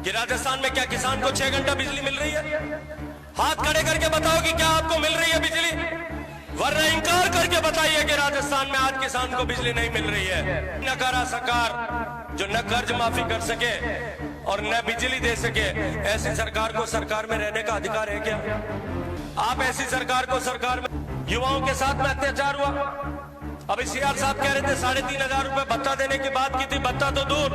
कि राजस्थान में क्या किसान को 6 घंटा बिजली मिल रही है? हाथ खड़े करके बताओ कि क्या आपको मिल रही है बिजली, वरना इंकार करके बताइए कि राजस्थान में आज किसान को बिजली नहीं मिल रही है। नकारा सरकार जो न कर्ज माफी कर सके और न बिजली दे सके, ऐसी सरकार को सरकार में रहने का अधिकार है क्या? आप ऐसी सरकार को सरकार में, युवाओं के साथ में अत्याचार हुआ। अभी सीआर साहब कह रहे थे 3,500 रुपए भत्ता देने की बात की थी, भत्ता तो दूर,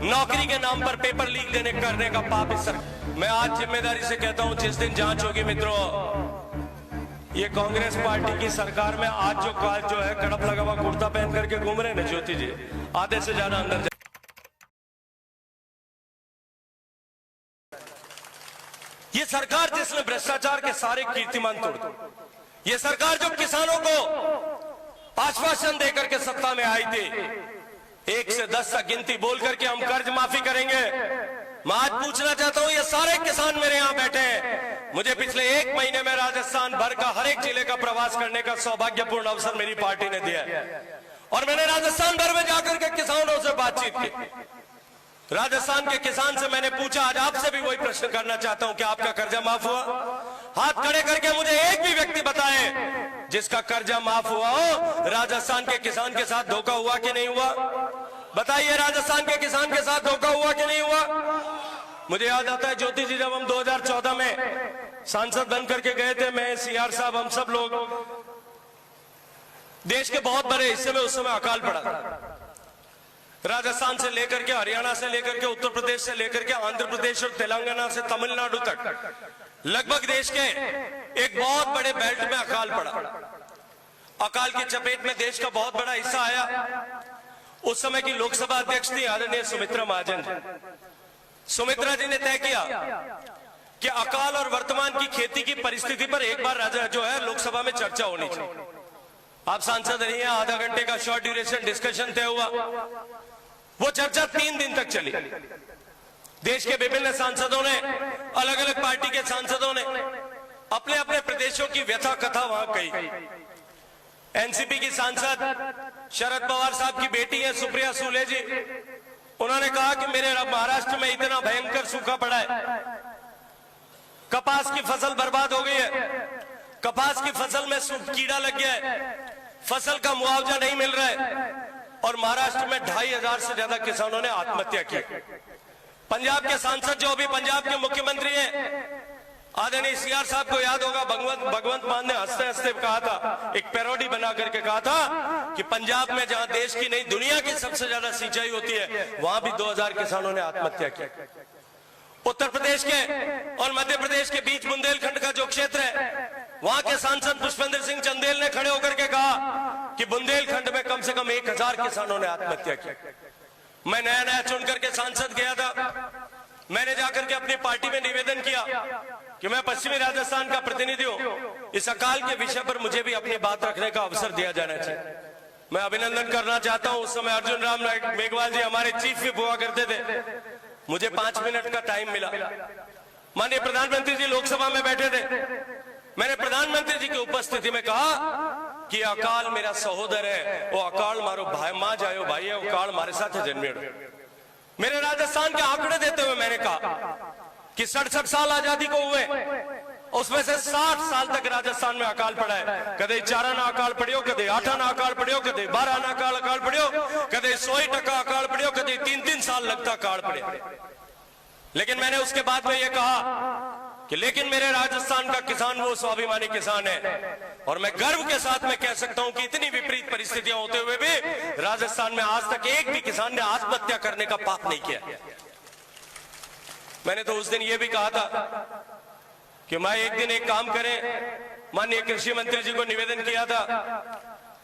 नौकरी के नाम पर पेपर लीक देने करने का पाप इस सरकार। मैं आज जिम्मेदारी से कहता हूं, जिस दिन जांच होगी मित्रों, ये कांग्रेस पार्टी की सरकार में आज जो है कड़प लगा हुआ कुर्ता पहन करके घूम रहे हैं ज्योति जी, आधे से ज्यादा अंदर। ये सरकार जिसने भ्रष्टाचार के सारे कीर्तिमान तोड़ दिए, ये सरकार जो किसानों को आश्वासन देकर के सत्ता में आई थी, 1 से 10 तक गिनती बोल करके हम कर्ज माफी करेंगे। मैं आज पूछना चाहता हूं, ये सारे किसान मेरे यहां बैठे हैं, मुझे पिछले 1 महीने में राजस्थान भर का हर एक जिले का प्रवास करने का सौभाग्यपूर्ण अवसर मेरी पार्टी ने दिया है और मैंने राजस्थान भर में जाकर के किसानों से बातचीत की। राजस्थान के किसान से मैंने पूछा, आज आपसे भी वही प्रश्न करना चाहता हूं कि आपका कर्जा माफ हुआ? हाथ खड़े करके मुझे एक भी व्यक्ति बताए जिसका कर्जा माफ हुआ हो। राजस्थान के किसान के साथ धोखा हुआ कि नहीं हुआ? बताइए, राजस्थान के किसान के साथ धोखा हुआ कि नहीं हुआ? मुझे याद आता है ज्योति जी, जब हम 2014 में सांसद बन करके गए थे, मैं, सीआर साहब, हम सब लोग, देश के बहुत बड़े हिस्से में उस समय अकाल पड़ा था। राजस्थान से लेकर के, हरियाणा से लेकर के, उत्तर प्रदेश से लेकर के, आंध्र प्रदेश और तेलंगाना से तमिलनाडु तक लगभग देश के एक बहुत बड़े बेल्ट में अकाल पड़ा। अकाल की चपेट में देश का बहुत बड़ा हिस्सा आया। उस समय की लोकसभा अध्यक्ष थी आदरणीय सुमित्रा महाजन जी। सुमित्रा जी ने तय किया कि अकाल और वर्तमान की खेती की परिस्थिति पर एक बार जो है लोकसभा में चर्चा होनी चाहिए। आप सांसद रही हैं, आधा घंटे का शॉर्ट ड्यूरेशन डिस्कशन तय हुआ। वो चर्चा 3 दिन तक चली। देश के विभिन्न सांसदों ने, अलग अलग पार्टी के सांसदों ने अपने अपने प्रदेशों की व्यथा कथा वहां कही। एनसीपी की सांसद शरद पवार साहब की बेटी है सुप्रिया सुले जी, उन्होंने कहा कि मेरे महाराष्ट्र में इतना भयंकर सूखा पड़ा है, कपास की फसल बर्बाद हो गई है, कपास की फसल में कीड़ा लग गया है, फसल का मुआवजा नहीं मिल रहा है और महाराष्ट्र में 2,500 से ज्यादा किसानों ने आत्महत्या की। पंजाब के सांसद जो अभी पंजाब के मुख्यमंत्री हैं, आदरणीय सीआर साहब को याद होगा, भगवंत मान ने हंसते हंसते कहा था, एक पैरोडी बना करके कहा था कि पंजाब में जहां देश की नहीं दुनिया की सबसे ज्यादा सिंचाई होती है, वहां भी 2,000 किसानों ने आत्महत्या की। उत्तर प्रदेश के और मध्य प्रदेश के बीच बुंदेलखंड का जो क्षेत्र है, वहां के सांसद पुष्पेंद्र सिंह चंदेल ने खड़े होकर के कहा कि बुंदेलखंड में कम से कम 1,000 किसानों ने आत्महत्या की। मैं नया नया चुन करके सांसद गया था, मैंने जाकर के अपनी पार्टी में निवेदन किया कि मैं पश्चिमी राजस्थान का प्रतिनिधि हूं, इस अकाल के विषय पर मुझे भी अपनी बात रखने का अवसर दिया जाना चाहिए। मैं अभिनंदन करना चाहता हूं, उस समय अर्जुन राम मेघवाल जी हमारे चीफ व्हिप हुआ करते थे, मुझे 5 मिनट का टाइम मिला। माननीय प्रधानमंत्री जी लोकसभा में बैठे थे, मैंने प्रधानमंत्री जी की उपस्थिति में कहा कि अकाल मेरा सहोदर है, वो अकाल मारो भाई, मां जायो भाई है, वो काल मारे साथ जन्मेड़ो। मेरे राजस्थान के आंकड़े देते हुए मैंने कहा कि 67 साल आजादी को हुए, उसमें से 60 साल तक राजस्थान में अकाल पड़ा है। कदे 4 ना अकाल पड़ियो, कदे 8 ना अकाल पड़ियो, कदे 12 ना अकाल पड़ियो, कदे 100% अकाल पड़ियो, कदे 3-3 साल लगता अकाल पड़े। लेकिन मैंने उसके बाद में यह कहा कि लेकिन मेरे राजस्थान का किसान वो स्वाभिमानी किसान है और मैं गर्व के साथ में कह सकता हूं कि इतनी विपरीत परिस्थितियां होते हुए भी राजस्थान में आज तक एक भी किसान ने आत्महत्या करने का पाप नहीं किया। मैंने तो उस दिन ये भी कहा था कि मैं एक दिन एक काम करें, माननीय कृषि मंत्री जी को निवेदन किया था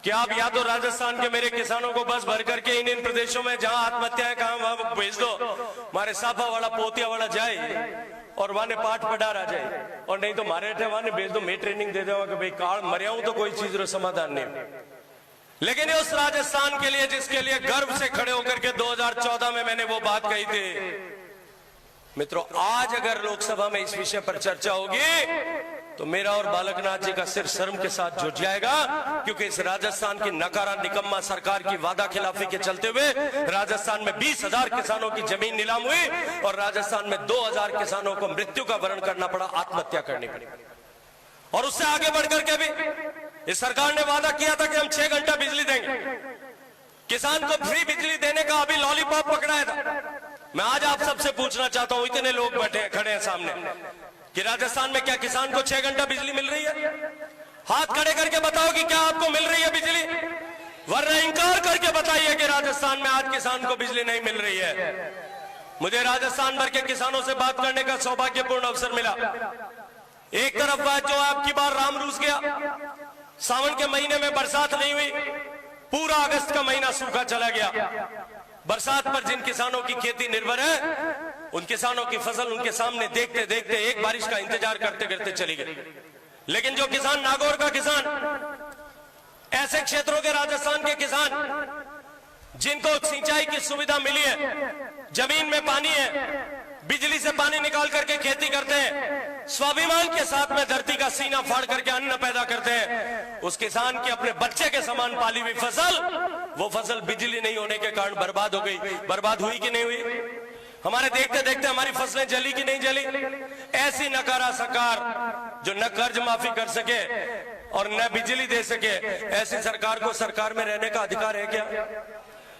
कि आप या तो राजस्थान के मेरे किसानों को बस भर करके इन प्रदेशों में जहां आत्महत्याएं कहां वहां भेज दो, हमारे साफा वाला पोतिया वाला जाए और वहां पाठ पढ़ा रहा जाए, और नहीं तो मारे थे वहां भेज दो, मैं ट्रेनिंग दे दूंगा कि भाई काल मरिया हूं तो कोई चीज रो समाधान नहीं। लेकिन उस राजस्थान के लिए जिसके लिए गर्व से खड़े होकर के 2014 में मैंने वो बात कही थी, मित्रों आज अगर लोकसभा में इस विषय पर चर्चा होगी तो मेरा और बालकनाथ जी का सिर शर्म के साथ झुक जाएगा, क्योंकि इस राजस्थान की नकारा निकम्मा सरकार की वादा खिलाफी के चलते हुए राजस्थान में 20,000 किसानों की जमीन नीलाम हुई और राजस्थान में 2,000 किसानों को मृत्यु का वरण करना पड़ा, आत्महत्या करनी पड़ी। और उससे आगे बढ़कर के भी इस सरकार ने वादा किया था कि हम 6 घंटा बिजली देंगे, किसान को फ्री बिजली देने का अभी लॉलीपॉप पकड़ाया था। मैं आज आप सबसे पूछना चाहता हूं, इतने लोग बैठे खड़े हैं सामने, कि राजस्थान में क्या किसान को 6 घंटा बिजली मिल रही है? हाथ खड़े करके बताओ कि क्या आपको मिल रही है बिजली, वरना इंकार करके बताइए कि राजस्थान में आज किसान को बिजली नहीं मिल रही है। मुझे राजस्थान भर के किसानों से बात करने का सौभाग्यपूर्ण अवसर मिला। एक तरफ बात जो आपकी बार राम रूस गया, सावन के महीने में बरसात नहीं हुई, पूरा अगस्त का महीना सूखा चला गया। बरसात पर जिन किसानों की खेती निर्भर है, उन किसानों की फसल उनके सामने देखते देखते एक बारिश का इंतजार करते करते चली गई। लेकिन जो किसान, नागौर का किसान, ऐसे क्षेत्रों के राजस्थान के किसान जिनको सिंचाई की सुविधा मिली है, जमीन में पानी है, बिजली से पानी निकाल करके खेती करते हैं, स्वाभिमान के साथ में धरती का सीना फाड़ करके अन्न पैदा करते हैं, उस किसान की अपने बच्चे के समान पाली हुई फसल, वो फसल बिजली नहीं होने के कारण बर्बाद हो गई। बर्बाद हुई कि नहीं हुई? हमारे देखते देखते हमारी फसलें जली कि नहीं जली? ऐसी नकारा सरकार जो न कर्ज माफी कर सके और न बिजली दे सके, ऐसी सरकार को सरकार में रहने का अधिकार है क्या?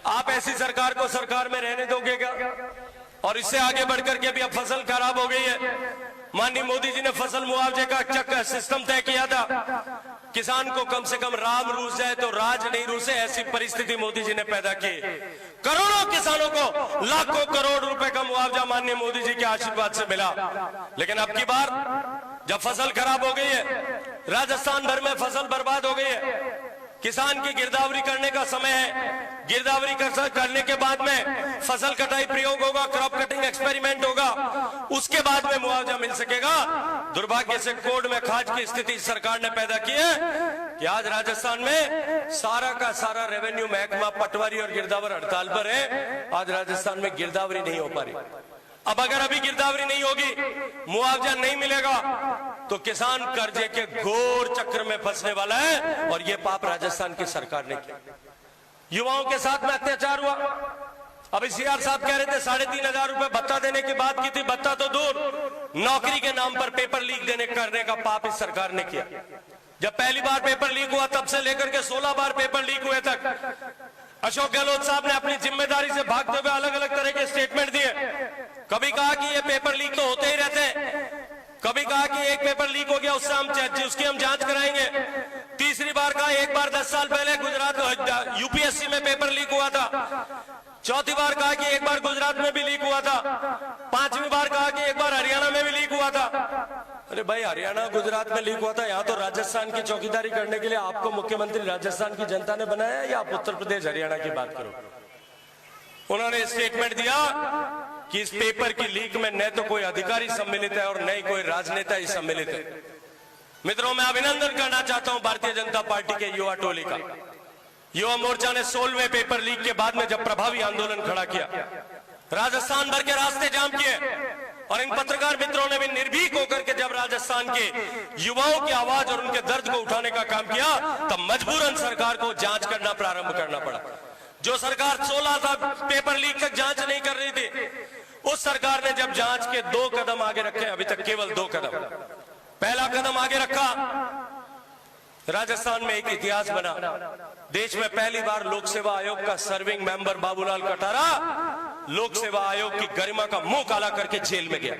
आप ऐसी सरकार को सरकार में रहने दोगे क्या? और इससे आगे बढ़कर के भी अब फसल खराब हो गई है। माननीय मोदी जी ने फसल मुआवजे का सिस्टम तय किया था, किसान को कम से कम राम रूस जाए तो राज नहीं रूसे, ऐसी परिस्थिति मोदी जी ने पैदा की। करोड़ों किसानों को लाखों करोड़ रुपए का मुआवजा माननीय मोदी जी के आशीर्वाद से मिला। लेकिन अब की बार जब फसल खराब हो गई है, राजस्थान भर में फसल बर्बाद हो गई है, किसान की गिरदावरी करने का समय है। गिरदावरी करने के बाद में फसल कटाई प्रयोग होगा, क्रॉप कटिंग एक्सपेरिमेंट होगा, उसके बाद में मुआवजा मिल सकेगा। दुर्भाग्य से कोर्ट में खाज की स्थिति सरकार ने पैदा की है कि आज राजस्थान में सारा का सारा रेवेन्यू महकमा पटवारी और गिरदावर हड़ताल पर है। आज राजस्थान में गिरदावरी नहीं हो पा रही। अब अगर अभी गिरदावरी नहीं होगी, मुआवजा नहीं मिलेगा, तो किसान कर्जे के घोर चक्र में फंसने वाला है। और ये पाप राजस्थान की सरकार ने किया। युवाओं के साथ में अत्याचार हुआ। अभी सीआर साहब कह रहे थे 3,500 रुपए भत्ता देने की बात की थी। भत्ता तो दूर, नौकरी के नाम पर पेपर लीक करने का पाप इस सरकार ने किया। जब पहली बार पेपर लीक हुआ, तब से लेकर के 16 बार पेपर लीक हुए तक अशोक गहलोत साहब ने अपनी जिम्मेदारी से भागते हुए अलग अलग तरह के स्टेटमेंट दिए। कभी कहा कि ये पेपर लीक तो होते ही रहते हैं, कभी कहा कि एक पेपर लीक हो गया उसकी हम जांच कराएंगे। तीसरी बार कहा एक बार 10 साल पहले गुजरात यूपीएससी में पेपर लीक हुआ था। चौथी बार कहा कि एक बार गुजरात में भी लीक हुआ था। पांचवी बार कहा कि एक बार हरियाणा में भी लीक हुआ था। अरे भाई, हरियाणा गुजरात में लीक हुआ था, यहाँ तो राजस्थान की चौकीदारी करने के लिए आपको मुख्यमंत्री राजस्थान की जनता ने बनाया, या आप उत्तर प्रदेश हरियाणा की बात करो? उन्होंने स्टेटमेंट दिया कि इस पेपर की लीक में न तो कोई अधिकारी सम्मिलित है और न ही कोई राजनेता ही सम्मिलित है। मित्रों, मैं अभिनंदन करना चाहता हूं भारतीय जनता पार्टी के युवा टोली का। युवा मोर्चा ने 16वें पेपर लीक के बाद में जब प्रभावी आंदोलन खड़ा किया, राजस्थान भर के रास्ते जाम किए, और इन पत्रकार मित्रों ने भी निर्भीक होकर के जब राजस्थान के युवाओं की आवाज और उनके दर्द को उठाने का काम किया, तब मजबूरन सरकार को जांच करना प्रारंभ करना पड़ा। जो सरकार 16 पेपर लीक तक जांच नहीं कर रही थी, उस सरकार ने जब जांच के 2 कदम आगे रखे, अभी तक केवल 2 कदम। पहला कदम आगे रखा, राजस्थान में एक इतिहास बना। देश में पहली बार लोक सेवा आयोग का सर्विंग मेंबर बाबूलाल कटारा लोक सेवा आयोग की गरिमा का मुंह काला करके जेल में गया।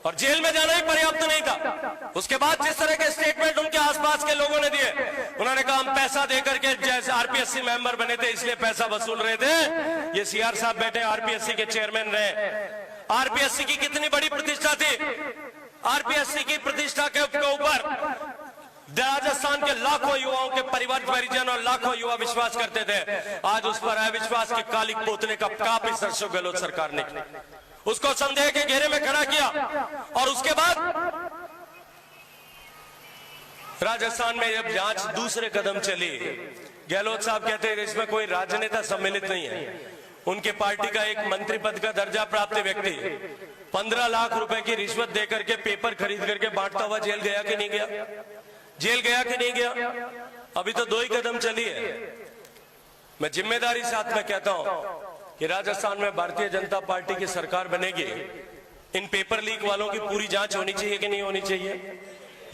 और जेल में जाना ही पर्याप्त नहीं था। उसके बाद जिस तरह के स्टेटमेंट उनके आसपास के लोगों ने दिए, उन्होंने कहा हम पैसा देकर के जैसे आरपीएससी मेंबर बने थे इसलिए पैसा वसूल रहे थे। ये सीआर साहब बैठे आरपीएससी के चेयरमैन रहे। आरपीएससी की कितनी बड़ी प्रतिष्ठा थी। आरपीएससी की प्रतिष्ठा के ऊपर राजस्थान के लाखों युवाओं के परिवार परिजन और लाखों युवा विश्वास करते थे। आज उस पर अविश्वास की कालिक पोतने का पाप इस अशोक गहलोत सरकार ने किया। उसको संदेह के घेरे में खड़ा किया। और उसके बाद राजस्थान में जब जांच दूसरे कदम चली, गहलोत साहब कहते हैं इसमें कोई राजनेता सम्मिलित नहीं है। उनके पार्टी का एक मंत्री पद का दर्जा प्राप्त व्यक्ति 15 लाख रुपए की रिश्वत देकर के पेपर खरीद करके बांटता हुआ जेल गया कि नहीं गया? जेल गया कि नहीं गया? अभी तो 2 ही कदम चली है। मैं जिम्मेदारी साथ में कहता हूं कि राजस्थान में भारतीय जनता पार्टी की सरकार बनेगी, इन पेपर लीक वालों की पूरी जांच होनी चाहिए कि नहीं होनी चाहिए?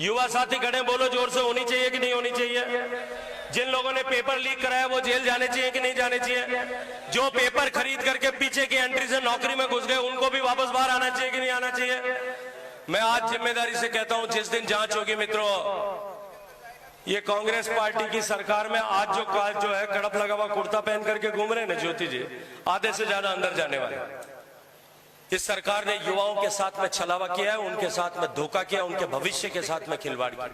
युवा साथी खड़े, बोलो जोर से, होनी चाहिए कि नहीं होनी चाहिए? जिन लोगों ने पेपर लीक कराया वो जेल जाने चाहिए कि नहीं जाने चाहिए? जो पेपर खरीद करके पीछे की एंट्री से नौकरी में घुस गए उनको भी वापस बाहर आना चाहिए कि नहीं आना चाहिए? मैं आज जिम्मेदारी से कहता हूं, जिस दिन जांच होगी मित्रों, ये कांग्रेस पार्टी की सरकार में आज जो है कड़प लगा हुआ कुर्ता पहन करके घूम रहे हैं ना ज्योति जी, आधे से ज्यादा अंदर जाने वाले। इस सरकार ने युवाओं के साथ में छलावा किया है, उनके साथ में धोखा किया, उनके भविष्य के साथ में खिलवाड़ किया।